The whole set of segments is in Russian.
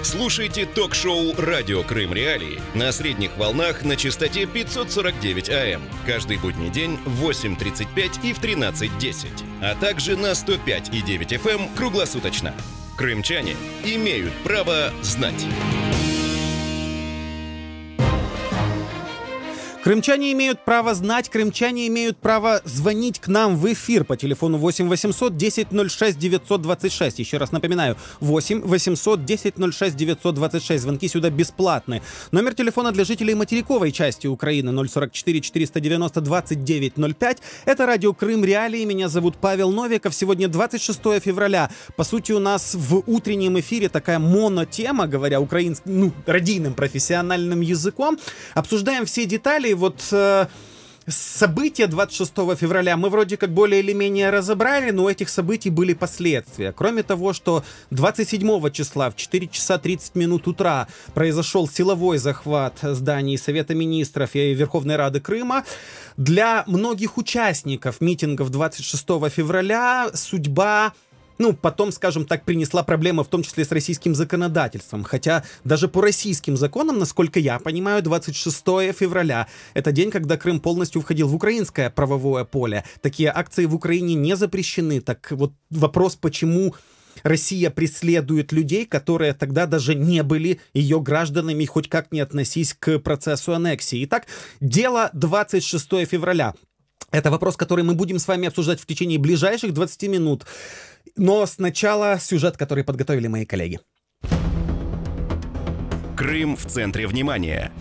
Слушайте ток-шоу «Радио Крым Реалии» на средних волнах на частоте 549 АМ. Каждый будний день в 8:35 и в 13:10. А также на 105,9 FM круглосуточно. Крымчане имеют право знать. Крымчане имеют право знать, крымчане имеют право звонить к нам в эфир по телефону 8 800 10 06 926. Еще раз напоминаю, 8 800 10 06 926. Звонки сюда бесплатны. Номер телефона для жителей материковой части Украины 044 490 2905. Это радио Крым Реалии. Меня зовут Павел Новиков. Сегодня 26 февраля. По сути, у нас в утреннем эфире такая монотема, говоря украинским, радийным профессиональным языком. Обсуждаем все детали. Вот события 26 февраля мы вроде как более или менее разобрали, но у этих событий были последствия. Кроме того, что 27 числа в 4 часа 30 минут утра произошел силовой захват зданий Совета министров и Верховной Рады Крыма, для многих участников митингов 26 февраля судьба... потом, скажем так, принесла проблемы, в том числе с российским законодательством. Хотя даже по российским законам, насколько я понимаю, 26 февраля — это день, когда Крым полностью входил в украинское правовое поле. Такие акции в Украине не запрещены. Так вот вопрос, почему Россия преследует людей, которые тогда даже не были ее гражданами, хоть как не относись к процессу аннексии. Итак, дело 26 февраля. Это вопрос, который мы будем с вами обсуждать в течение ближайших 20 минут. Но сначала сюжет, который подготовили мои коллеги. Крым в центре внимания.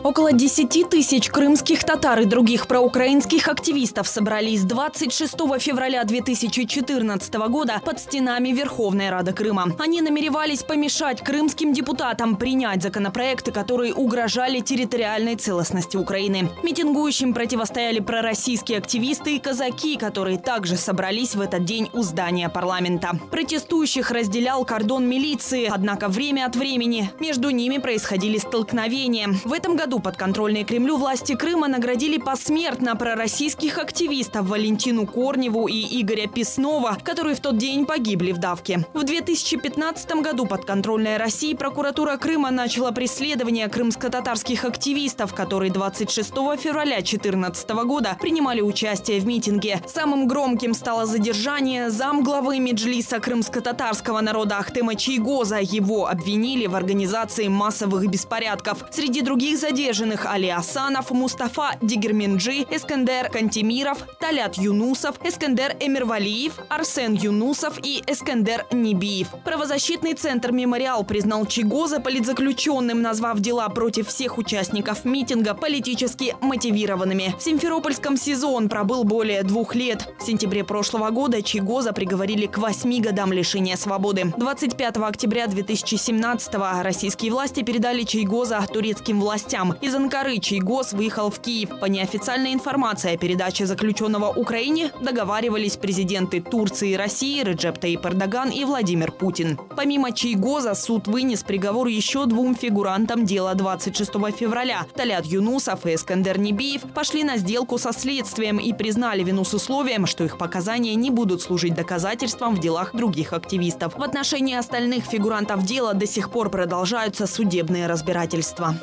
Около 10 тысяч крымских татар и других проукраинских активистов собрались 26 февраля 2014 года под стенами Верховной Рады Крыма. Они намеревались помешать крымским депутатам принять законопроекты, которые угрожали территориальной целостности Украины. Митингующим противостояли пророссийские активисты и казаки, которые также собрались в этот день у здания парламента. Протестующих разделял кордон милиции, однако время от времени между ними происходили столкновения. В этом году подконтрольные Кремлю власти Крыма наградили посмертно пророссийских активистов Валентину Корневу и Игоря Песнова, которые в тот день погибли в давке. В 2015 году подконтрольная России прокуратура Крыма начала преследование крымско-татарских активистов, которые 26 февраля 2014 года принимали участие в митинге. Самым громким стало задержание замглавы Меджлиса крымско-татарского народа Ахтема Чийгоза. Его обвинили в организации массовых беспорядков. Среди других задержанных Али Асанов, Мустафа Дигерменджи, Эскендер Кантемиров, Талят Юнусов, Эскендер Эмирвалиев, Арсен Юнусов и Эскендер Нибиев. Правозащитный центр «Мемориал» признал Чийгоза политзаключенным, назвав дела против всех участников митинга политически мотивированными. В Симферопольском СИЗО он пробыл более 2 лет. В сентябре прошлого года Чийгоза приговорили к 8 годам лишения свободы. 25 октября 2017-го российские власти передали Чийгоза турецким властям. Из Анкары Чийгоз выехал в Киев. По неофициальной информации о передаче заключенного Украине договаривались президенты Турции и России Реджеп Таyyip Эрдоган и Владимир Путин. Помимо Чийгоза суд вынес приговор еще 2 фигурантам дела 26 февраля. Талят Юнусов и Эскендер Нибиев пошли на сделку со следствием и признали вину с условием, что их показания не будут служить доказательством в делах других активистов. В отношении остальных фигурантов дела до сих пор продолжаются судебные разбирательства.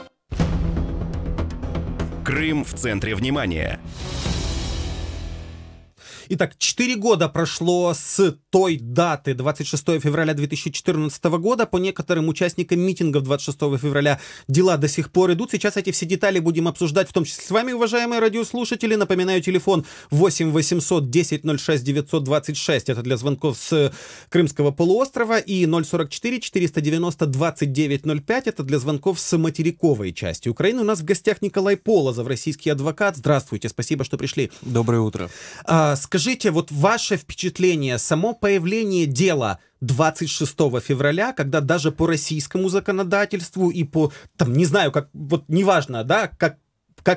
Крым в центре внимания. Итак, 4 года прошло с той даты, 26 февраля 2014 года. По некоторым участникам митингов 26 февраля дела до сих пор идут. Сейчас эти все детали будем обсуждать, в том числе с вами, уважаемые радиослушатели. Напоминаю, телефон 8 800 10 06 926. Это для звонков с Крымского полуострова. И 044 490 2905. Это для звонков с материковой части Украины. У нас в гостях Николай Полозов, российский адвокат. Здравствуйте, спасибо, что пришли. Доброе утро. Скажите, вот ваше впечатление, само появление дела 26 февраля, когда даже по российскому законодательству и по, там, не знаю, как, вот неважно, да, как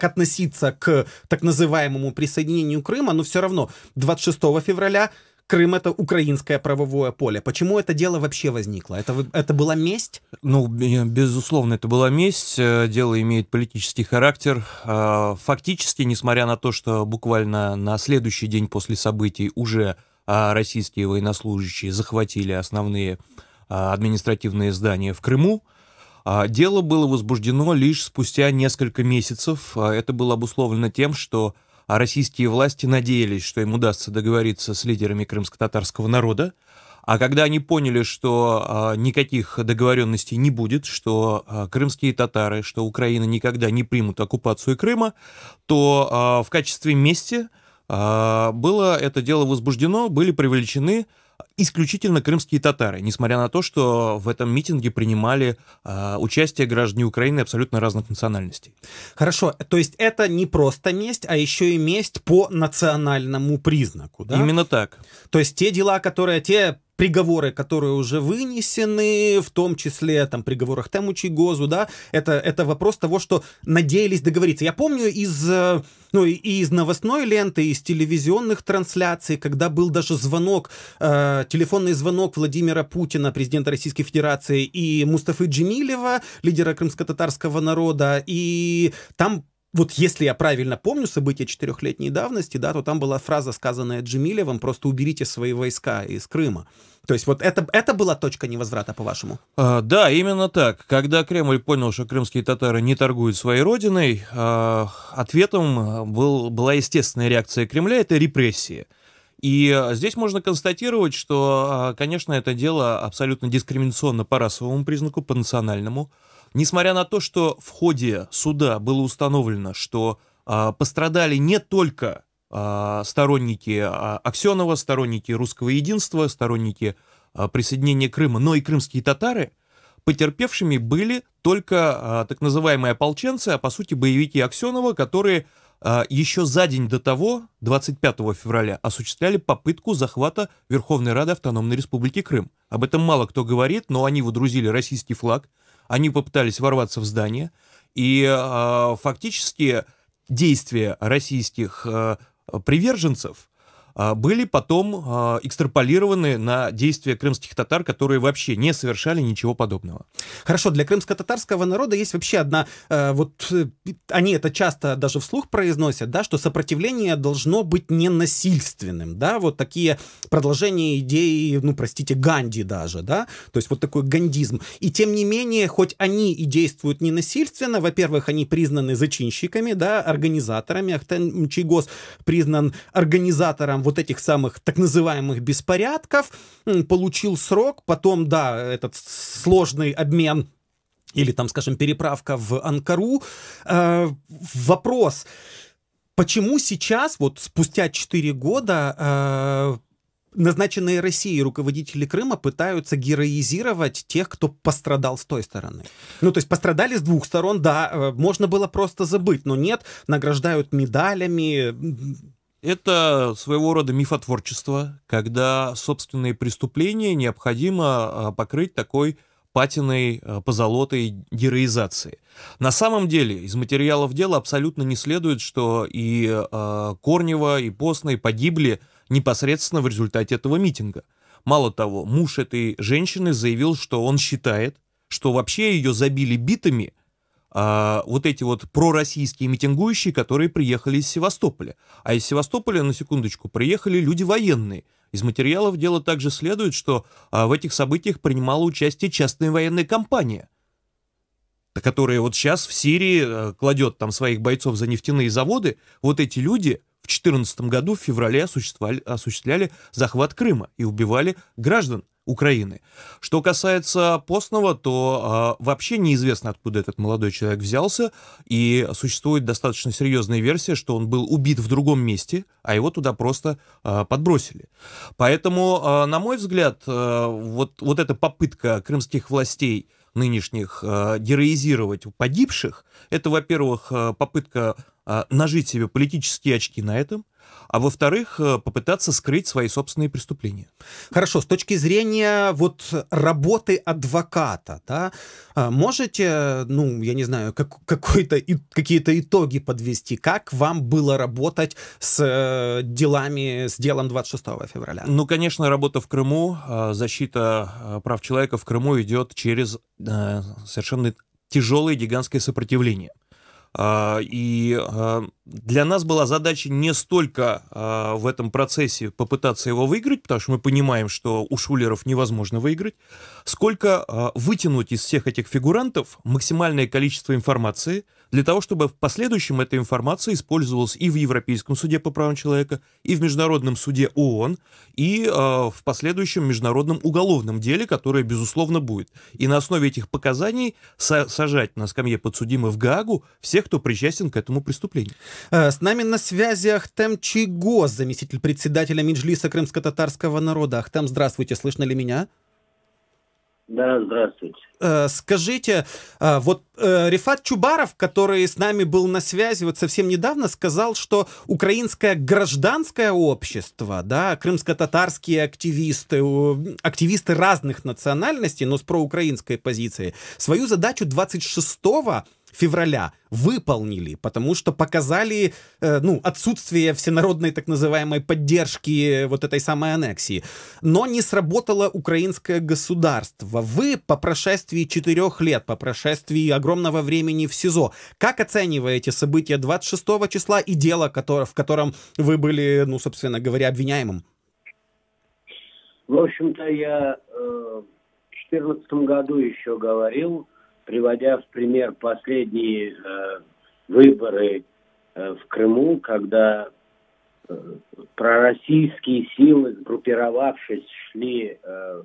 относиться к так называемому присоединению Крыма, но все равно 26 февраля Крым — это украинское правовое поле. Почему это дело вообще возникло? Это была месть? Ну, безусловно, это была месть. Дело имеет политический характер. Фактически, несмотря на то, что буквально на следующий день после событий уже российские военнослужащие захватили основные административные здания в Крыму. Дело было возбуждено лишь спустя несколько месяцев. Это было обусловлено тем, что российские власти надеялись, что им удастся договориться с лидерами крымско-татарского народа. А когда они поняли, что никаких договоренностей не будет, что крымские татары, что Украина никогда не примут оккупацию Крыма, то в качестве мести было это дело возбуждено, были привлечены исключительно крымские татары, несмотря на то, что в этом митинге принимали участие граждане Украины абсолютно разных национальностей. Хорошо, то есть это не просто месть, а еще и месть по национальному признаку, да? Именно так. То есть те приговоры, которые уже вынесены, в том числе там приговорах Темучи Гозу, да, это вопрос того, что надеялись договориться. Я помню из новостной ленты, из телевизионных трансляций, когда был даже телефонный звонок Владимира Путина, президента Российской Федерации, и Мустафы Джемилева, лидера крымско-татарского народа, и там, вот если я правильно помню события 4-летней давности, да, то там была фраза, сказанная Джемилевым: просто уберите свои войска из Крыма. То есть вот это была точка невозврата, по-вашему? Да, именно так. Когда Кремль понял, что крымские татары не торгуют своей родиной, ответом была естественная реакция Кремля — это репрессии. И здесь можно констатировать, что, конечно, это дело абсолютно дискриминационно по расовому признаку, по национальному. Несмотря на то, что в ходе суда было установлено, что пострадали не только сторонники Аксенова, сторонники русского единства, сторонники присоединения Крыма, но и крымские татары, потерпевшими были только так называемые ополченцы, а по сути боевики Аксенова, которые еще за день до того, 25 февраля, осуществляли попытку захвата Верховной Рады Автономной Республики Крым. Об этом мало кто говорит, но они водрузили российский флаг, они попытались ворваться в здание, и фактически действия российских приверженцев были потом экстраполированы на действия крымских татар, которые вообще не совершали ничего подобного. Хорошо, для крымско-татарского народа есть вообще одна, они это часто даже вслух произносят, да, что сопротивление должно быть ненасильственным, да, вот такие продолжения идеи, Ганди даже, да, то есть вот такой гандизм. И тем не менее, хоть они и действуют ненасильственно, во-первых, они признаны зачинщиками, да, организаторами, Ахтем Чийгоз признан организатором вот этих самых так называемых беспорядков, получил срок, потом, да, этот сложный обмен или там, скажем, переправка в Анкару. Вопрос, почему сейчас, вот спустя 4 года, назначенные Россией руководители Крыма пытаются героизировать тех, кто пострадал с той стороны? То есть пострадали с двух сторон, да, можно было просто забыть, но нет, награждают медалями. Это своего рода мифотворчество, когда собственные преступления необходимо покрыть такой патиной, позолотой героизации. На самом деле из материалов дела абсолютно не следует, что и Корнева, и Постный погибли непосредственно в результате этого митинга. Мало того, муж этой женщины заявил, что он считает, что вообще ее забили битами вот эти вот пророссийские митингующие, которые приехали из Севастополя. А из Севастополя, на секундочку, приехали люди военные. Из материалов дела также следует, что в этих событиях принимала участие частная военная компания, которая вот сейчас в Сирии кладет там своих бойцов за нефтяные заводы. Вот эти люди в 2014 году, в феврале, осуществляли захват Крыма и убивали граждан Украины. Что касается Постного, то вообще неизвестно, откуда этот молодой человек взялся, и существует достаточно серьезная версия, что он был убит в другом месте, а его туда просто подбросили. Поэтому, на мой взгляд, вот эта попытка крымских властей нынешних героизировать погибших, это, во-первых, попытка нажить себе политические очки на этом, а во-вторых, попытаться скрыть свои собственные преступления. Хорошо, с точки зрения вот работы адвоката, да, можете, я не знаю, какие-то итоги подвести, как вам было работать с делом 26 февраля? Конечно, работа в Крыму, защита прав человека в Крыму идет через совершенно тяжелое гигантское сопротивление. И для нас была задача не столько в этом процессе попытаться его выиграть, потому что мы понимаем, что у шулеров невозможно выиграть, сколько вытянуть из всех этих фигурантов максимальное количество информации для того, чтобы в последующем эта информация использовалась и в Европейском суде по правам человека, и в Международном суде ООН, и в последующем Международном уголовном деле, которое, безусловно, будет. И на основе этих показаний сажать на скамье подсудимых в Гаагу всех, кто причастен к этому преступлению. С нами на связи Ахтем Чийгоз, заместитель председателя Меджлиса крымско-татарского народа. Ахтем, здравствуйте, слышно ли меня? Да, здравствуйте. Скажите, вот Рифат Чубаров, который с нами был на связи вот совсем недавно, сказал, что украинское гражданское общество, да, крымско-татарские активисты разных национальностей, но с проукраинской позицией, свою задачу 26 февраля выполнили, потому что показали отсутствие всенародной так называемой поддержки вот этой самой аннексии. Но не сработало украинское государство. Вы по прошествии 4 лет, по прошествии огромного времени в СИЗО, как оцениваете события 26 числа и дело, в котором вы были, собственно говоря, обвиняемым? В общем-то, я в 2014 году еще говорил, приводя в пример последние выборы в Крыму, когда пророссийские силы, сгруппировавшись, шли в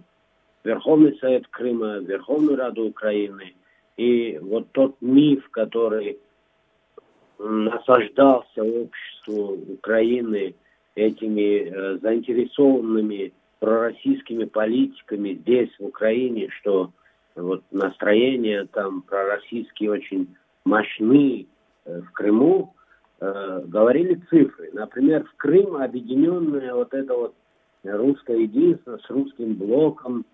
Верховный Совет Крыма, в Верховную Раду Украины. И вот тот миф, который насаждался обществу Украины этими заинтересованными пророссийскими политиками здесь, в Украине, что вот настроения там пророссийские очень мощны в Крыму, говорили цифры. Например, в Крым объединенное вот это вот русское единство с русским блоком,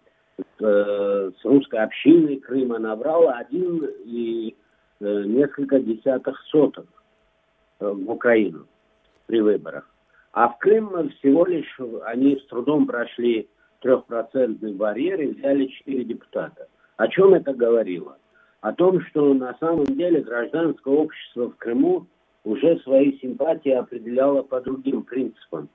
с русской общиной Крыма набрало 1 и несколько десятых соток в Украину при выборах. А в Крым всего лишь они с трудом прошли 3% барьер и взяли 4 депутата. О чем это говорило? О том, что на самом деле гражданское общество в Крыму уже свои симпатии определяло по другим принципам,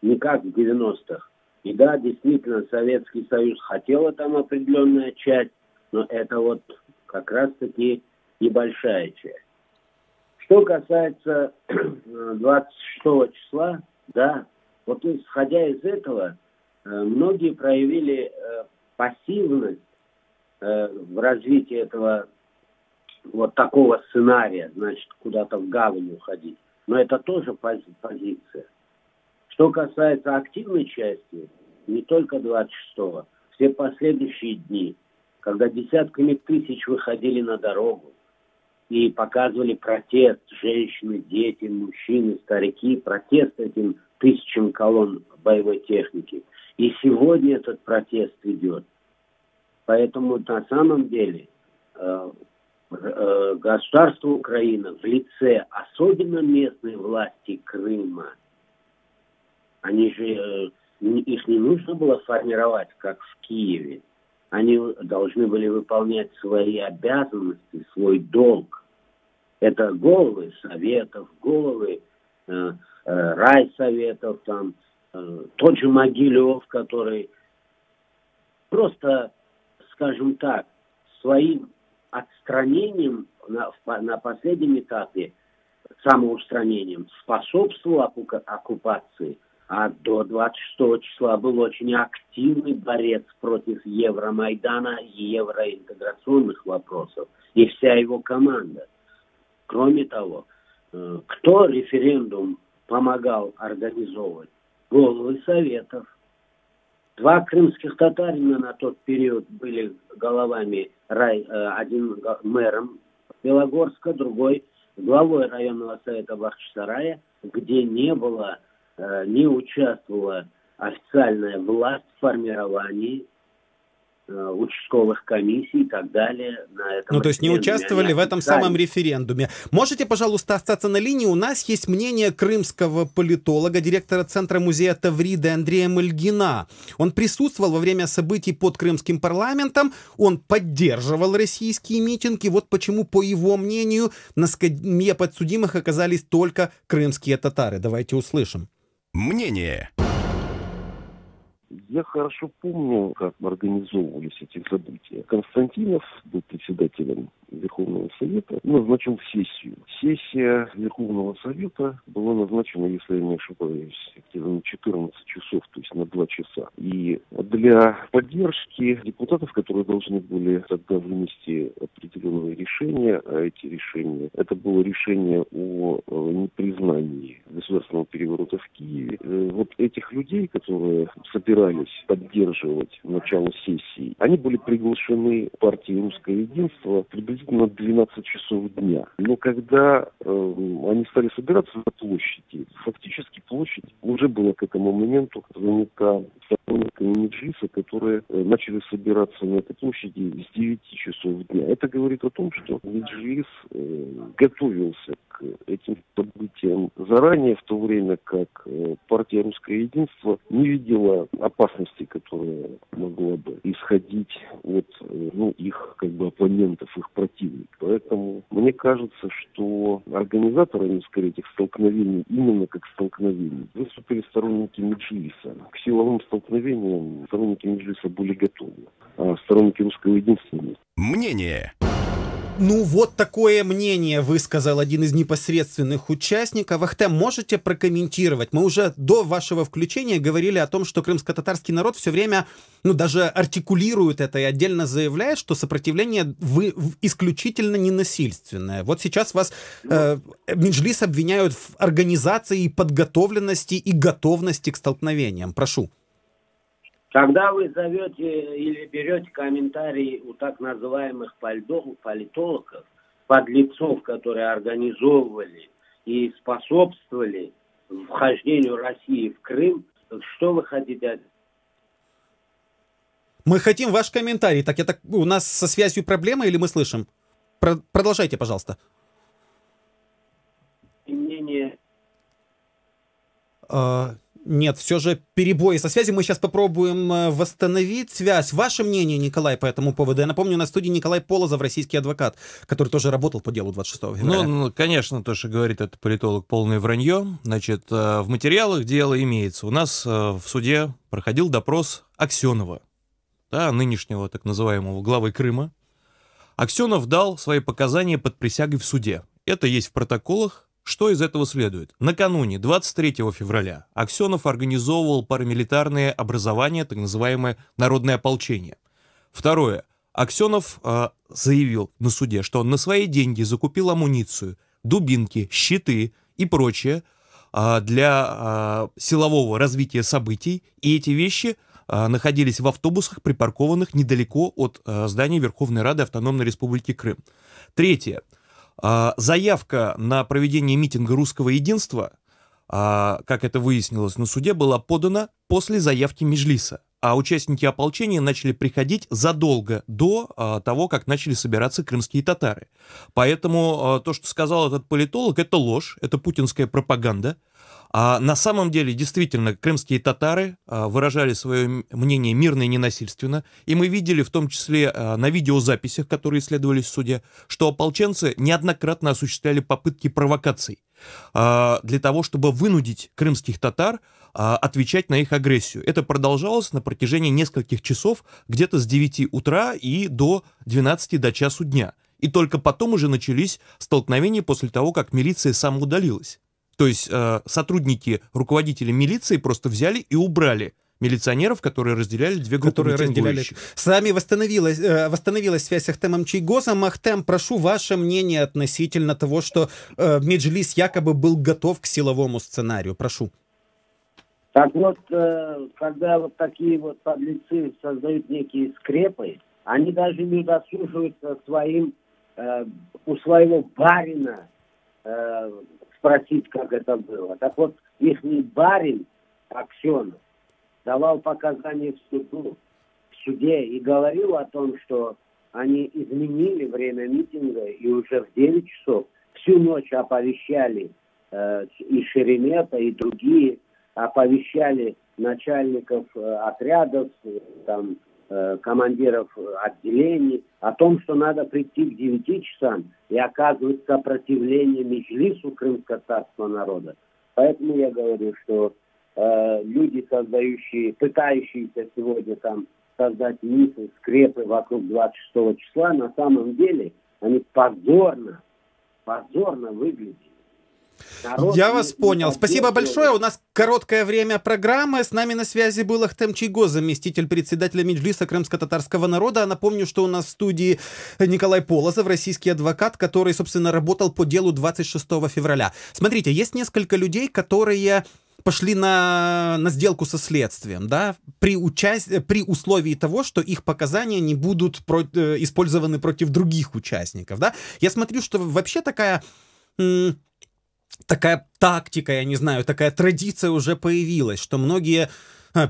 не как в 90-х. И да, действительно, Советский Союз хотела там определенная часть, но это вот как раз-таки небольшая часть. Что касается 26 числа, да, вот исходя из этого, многие проявили пассивность в развитии этого вот такого сценария, значит, куда-то в гавань уходить. Но это тоже позиция. Что касается активной части, не только 26-го, все последующие дни, когда десятками тысяч выходили на дорогу и показывали протест, женщины, дети, мужчины, старики, протест этим тысячам колонн боевой техники. И сегодня этот протест идет. Поэтому на самом деле государство Украины в лице особенно местной власти Крыма, они же, их не нужно было формировать, как в Киеве. Они должны были выполнять свои обязанности, свой долг. Это головы советов, головы райсоветов, там, тот же Могилев, который просто, скажем так, своим отстранением на последнем этапе, самоустранением, способствовал оккупации, а до 26 числа был очень активный борец против Евромайдана и евроинтеграционных вопросов, и вся его команда. Кроме того, кто референдум помогал организовывать? Головы советов. 2 крымских татарина на тот период были головами, один мэром Белогорска, другой главой районного совета Бахчисарая, где не участвовала официальная власть в формировании участковых комиссий и так далее. На этом Ну, то есть не участвовали в этом самом референдуме. Можете, пожалуйста, остаться на линии? У нас есть мнение крымского политолога, директора Центра музея Тавриды Андрея Мальгина. Он присутствовал во время событий под крымским парламентом, он поддерживал российские митинги. Вот почему, по его мнению, на скамье подсудимых оказались только крымские татары. Давайте услышим. Мнение. Я хорошо помню, как организовывались эти события. Константинов был председателем Верховного Совета, назначил сессию. Сессия Верховного Совета была назначена, если я не ошибаюсь, где-то на 14 часов, то есть на 2 часа. И для поддержки депутатов, которые должны были тогда вынести определенные решения, а эти решения, это было решение о непризнании государственного переворота в Киеве. Вот этих людей, которые собирались поддерживать начало сессии, они были приглашены партией «Русское единство» приблизительно 12 часов дня. Но когда они стали собираться на площади, фактически площадь уже была к этому моменту занята сторонниками Меджлиса, которые начали собираться на этой площади с 9 часов дня. Это говорит о том, что Меджлис готовился к этим событиям заранее, в то время как партия «Русское единство» не видела опасности, которая могла бы исходить от их оппонентов, их противников. Поэтому мне кажется, что организаторами, скорее, этих столкновений, именно как столкновений, выступили сторонники Меджлиса. К силовым столкновениям сторонники Меджлиса были готовы, а сторонники «Русского единства нет. Мнение. Ну, вот такое мнение высказал один из непосредственных участников. Ахтем, можете прокомментировать? Мы уже до вашего включения говорили о том, что крымско-татарский народ все время, даже артикулирует это и отдельно заявляет, что сопротивление исключительно ненасильственное. Вот сейчас вас Меджлис обвиняют в организации и подготовленности и готовности к столкновениям. Прошу. Когда вы зовете или берете комментарии у так называемых политологов, подлецов, которые организовывали и способствовали вхождению России в Крым, что вы хотите? Мы хотим ваш комментарий. Так у нас со связью проблемы или мы слышим? Продолжайте, пожалуйста. Мнение... Нет, все же перебои со связью. Мы сейчас попробуем восстановить связь. Ваше мнение, Николай, по этому поводу? Я напомню, на студии Николай Полозов, российский адвокат, который тоже работал по делу 26 февраля. Ну, конечно, то, что говорит этот политолог, полное вранье. Значит, в материалах дела имеется. У нас в суде проходил допрос Аксенова, нынешнего так называемого главы Крыма. Аксенов дал свои показания под присягой в суде. Это есть в протоколах. Что из этого следует? Накануне, 23 февраля, Аксенов организовывал парамилитарное образование, так называемое народное ополчение. Второе. Аксенов заявил на суде, что он на свои деньги закупил амуницию, дубинки, щиты и прочее для силового развития событий, и эти вещи находились в автобусах, припаркованных недалеко от здания Верховной Рады Автономной Республики Крым. Третье. Заявка на проведение митинга «Русского единства», как это выяснилось на суде, была подана после заявки Меджлиса, а участники ополчения начали приходить задолго до того, как начали собираться крымские татары. Поэтому то, что сказал этот политолог, это ложь, это путинская пропаганда. А на самом деле, действительно, крымские татары выражали свое мнение мирно и ненасильственно, и мы видели, в том числе на видеозаписях, которые исследовались в суде, что ополченцы неоднократно осуществляли попытки провокаций для того, чтобы вынудить крымских татар отвечать на их агрессию. Это продолжалось на протяжении нескольких часов, где-то с 9 утра и до 12 до часу дня. И только потом уже начались столкновения после того, как милиция самоудалилась. То есть сотрудники, руководители милиции просто взяли и убрали милиционеров, которые разделяли две группы митингующих. С вами восстановилась связь с Ахтемом Чийгозом. Ахтем, прошу ваше мнение относительно того, что Меджлис якобы был готов к силовому сценарию. Прошу. Так вот, когда вот такие вот подлецы создают некие скрепы, они даже не удосуживаются у своего барина спросить, как это было. Так вот, их барин Аксенов давал показания в суду. В суде и говорил о том, что они изменили время митинга и уже в 9 часов всю ночь оповещали и Шеремета, и другие, оповещали начальников отрядов, там, командиров отделений о том, что надо прийти к 9 часам и оказывать сопротивление Меджлису крымско-татарского народа. Поэтому я говорю, что люди, пытающиеся сегодня там создать мифы, скрепы вокруг 26 числа, на самом деле они позорно выглядят. Я вас понял. Спасибо большое. У нас короткое время программы. С нами на связи был Ахтем Чийгоз, заместитель председателя Меджлиса крымско-татарского народа. Напомню, что у нас в студии Николай Полозов, российский адвокат, который, собственно, работал по делу 26 февраля. Смотрите, есть несколько людей, которые пошли на сделку со следствием, да, при условии того, что их показания не будут использованы против других участников, да. Я смотрю, что вообще такая тактика, я не знаю, такая традиция уже появилась, что многие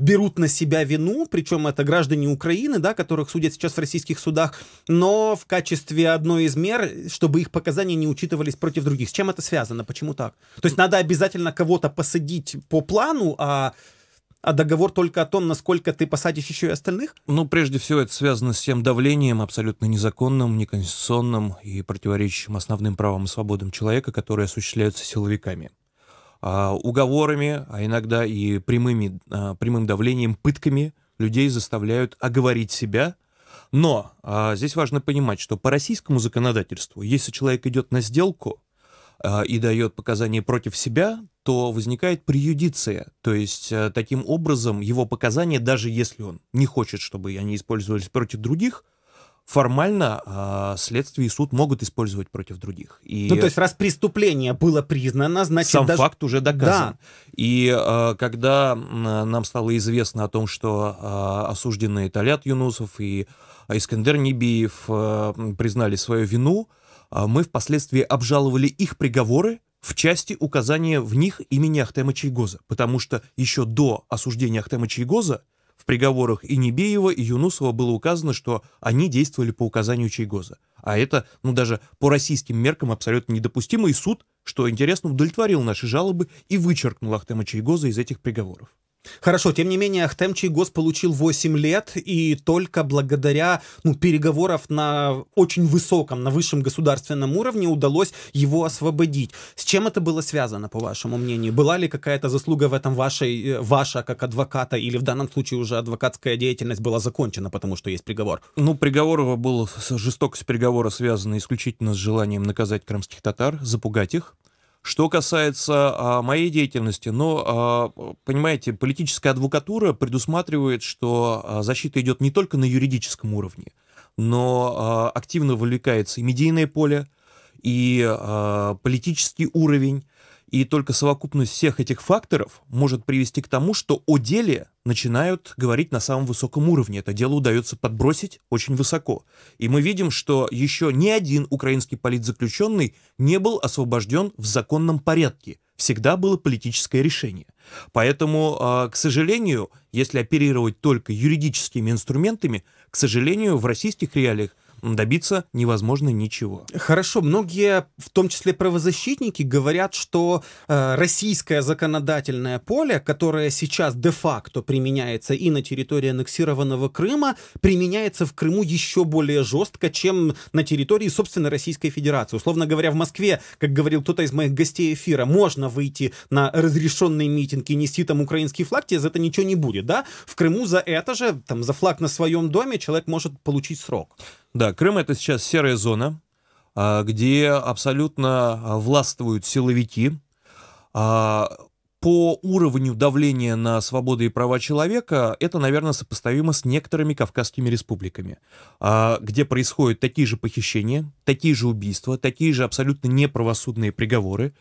берут на себя вину, причем это граждане Украины, да, которых судят сейчас в российских судах, но в качестве одной из мер, чтобы их показания не учитывались против других. С чем это связано? Почему так? То есть надо обязательно кого-то посадить по плану, а договор только о том, насколько ты посадишь еще и остальных? Ну, прежде всего, это связано с тем давлением абсолютно незаконным, неконституционным и противоречащим основным правам и свободам человека, которые осуществляются силовиками. Уговорами, а иногда и прямым давлением, пытками людей заставляют оговорить себя. Но здесь важно понимать, что по российскому законодательству, если человек идет на сделку и дает показания против себя, то возникает преюдиция. То есть таким образом его показания, даже если он не хочет, чтобы они использовались против других, формально следствие и суд могут использовать против других. И то есть раз преступление было признано, значит... Сам факт уже доказан. Да. И когда нам стало известно о том, что осужденные Талят Юнусов и Искандер Небиев признали свою вину, мы впоследствии обжаловали их приговоры в части указания в них имени Ахтема Чийгоза, потому что еще до осуждения Ахтема Чийгоза в приговорах и Небиева, и Юнусова было указано, что они действовали по указанию Чийгоза. А это, даже по российским меркам абсолютно недопустимо, и суд, что интересно, удовлетворил наши жалобы и вычеркнул Ахтема Чийгоза из этих приговоров. Хорошо, тем не менее, Ахтем Чийгоз получил 8 лет, и только благодаря переговорам на очень высоком, на высшем государственном уровне удалось его освободить. С чем это было связано, по вашему мнению? Была ли какая-то заслуга в этом ваша как адвоката, или в данном случае уже адвокатская деятельность была закончена, потому что есть приговор? Приговор был, жестокость приговора связана исключительно с желанием наказать крымских татар, запугать их. Что касается моей деятельности, понимаете, политическая адвокатура предусматривает, что защита идет не только на юридическом уровне, но активно вовлекается и медийное поле, и политический уровень, и только совокупность всех этих факторов может привести к тому, что о деле начинают говорить на самом высоком уровне. Это дело удается подбросить очень высоко. И мы видим, что еще ни один украинский политзаключенный не был освобожден в законном порядке. Всегда было политическое решение. Поэтому, к сожалению, если оперировать только юридическими инструментами, к сожалению, в российских реалиях добиться невозможно ничего. Хорошо, многие, в том числе правозащитники, говорят, что российское законодательное поле, которое сейчас де-факто применяется и на территории аннексированного Крыма, применяется в Крыму еще более жестко, чем на территории, собственно, Российской Федерации. Условно говоря, в Москве, как говорил кто-то из моих гостей эфира, можно выйти на разрешенный митинг и нести там украинский флаг, тебе за это ничего не будет, да? В Крыму за это же, за флаг на своем доме человек может получить срок. Да, Крым — это сейчас серая зона, где абсолютно властвуют силовики. По уровню давления на свободы и права человека это, наверное, сопоставимо с некоторыми кавказскими республиками, где происходят такие же похищения, такие же убийства, такие же абсолютно неправосудные приговоры.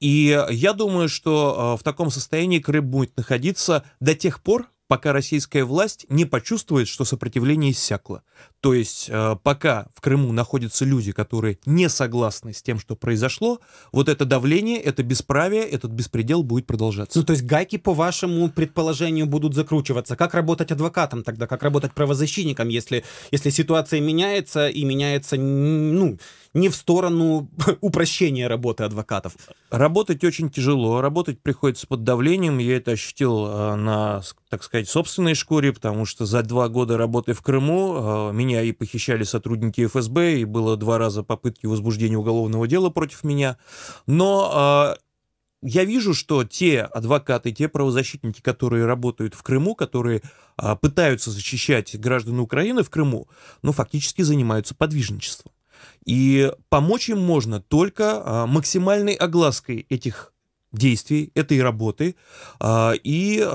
И я думаю, что в таком состоянии Крым будет находиться до тех пор, пока российская власть не почувствует, что сопротивление иссякло. То есть пока в Крыму находятся люди, которые не согласны с тем, что произошло, вот это давление, это бесправие, этот беспредел будет продолжаться. Ну, то есть гайки, по вашему предположению, будут закручиваться. Как работать адвокатом тогда? Как работать правозащитником, если ситуация меняется и меняется, ну, не в сторону упрощения работы адвокатов? Работать очень тяжело, работать приходится под давлением. Я это ощутил на, так сказать, собственной шкуре, потому что за 2 года работы в Крыму меня и похищали сотрудники ФСБ, и было 2 раза попытки возбуждения уголовного дела против меня. Но я вижу, что те адвокаты, те правозащитники, которые работают в Крыму, которые пытаются защищать граждан Украины в Крыму, ну, фактически занимаются подвижничеством. И помочь им можно только максимальной оглаской этих действий, этой работы, и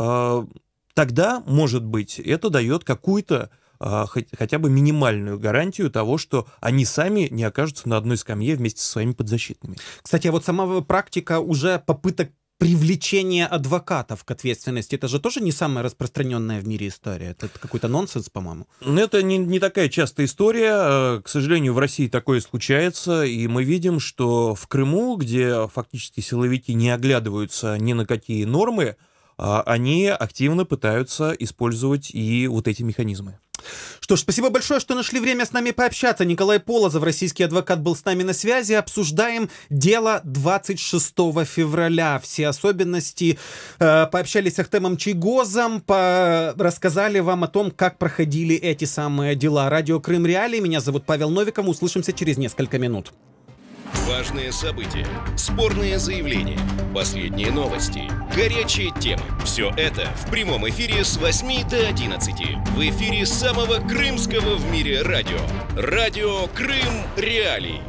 тогда, может быть, это дает какую-то хотя бы минимальную гарантию того, что они сами не окажутся на одной скамье вместе со своими подзащитными. Кстати, а вот сама практика уже попыток привлечения адвокатов к ответственности, это же тоже не самая распространенная в мире история. Это какой-то нонсенс, по-моему. Это не такая частая история. К сожалению, в России такое случается, и мы видим, что в Крыму, где фактически силовики не оглядываются ни на какие нормы, они активно пытаются использовать и вот эти механизмы. Что ж, спасибо большое, что нашли время с нами пообщаться. Николай Полозов, российский адвокат, был с нами на связи. Обсуждаем дело 26 февраля. Все особенности. Пообщались с Ахтемом Чийгозом, рассказали вам о том, как проходили эти самые дела. Радио Крым Реалии. Меня зовут Павел Новиков. Услышимся через несколько минут. Важные события, спорные заявления, последние новости, горячие темы. Все это в прямом эфире с 8 до 11. В эфире самого крымского в мире радио. Радио Крым Реалии.